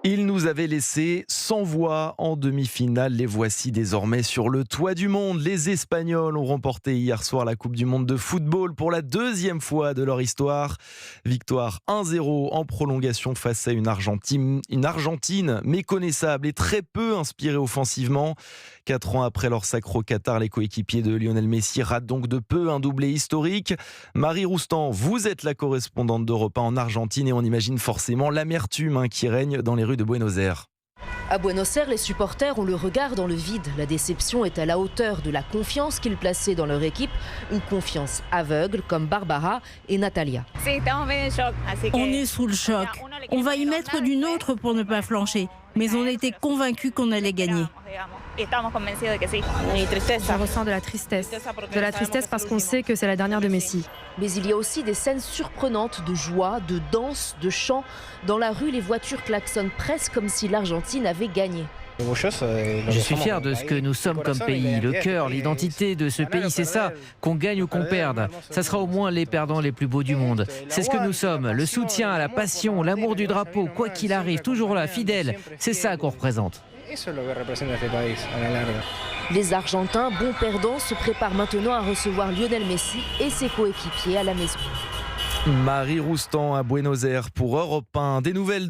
Ils nous avaient laissé sans voix en demi-finale. Les voici désormais sur le toit du monde. Les Espagnols ont remporté hier soir la Coupe du Monde de football pour la deuxième fois de leur histoire. Victoire 1-0 en prolongation face à une Argentine méconnaissable et très peu inspirée offensivement. 4 ans après leur sacre au Qatar, les coéquipiers de Lionel Messi ratent donc de peu un doublé historique. Marie Roustan, vous êtes la correspondante d'Europe 1 en Argentine et on imagine forcément l'amertume qui règne dans les rues de Buenos Aires. À Buenos Aires, les supporters ont le regard dans le vide. La déception est à la hauteur de la confiance qu'ils plaçaient dans leur équipe. Une confiance aveugle comme Barbara et Natalia. On est sous le choc. On va y mettre du nôtre pour ne pas flancher. Mais on était convaincus qu'on allait gagner. Je ressens de la tristesse. De la tristesse parce qu'on sait que c'est la dernière de Messi. Mais il y a aussi des scènes surprenantes de joie, de danse, de chant. Dans la rue, les voitures klaxonnent presque comme si l'Argentine avait gagné. Je suis fier de ce que nous sommes comme pays. Le cœur, l'identité de ce pays, c'est ça. Qu'on gagne ou qu'on perde. Ça sera au moins les perdants les plus beaux du monde. C'est ce que nous sommes. Le soutien, la passion, l'amour du drapeau, quoi qu'il arrive, toujours là, fidèle. C'est ça qu'on représente. Les Argentins, bons perdants, se préparent maintenant à recevoir Lionel Messi et ses coéquipiers à la maison. Marie Roustan à Buenos Aires pour Europe 1. Des nouvelles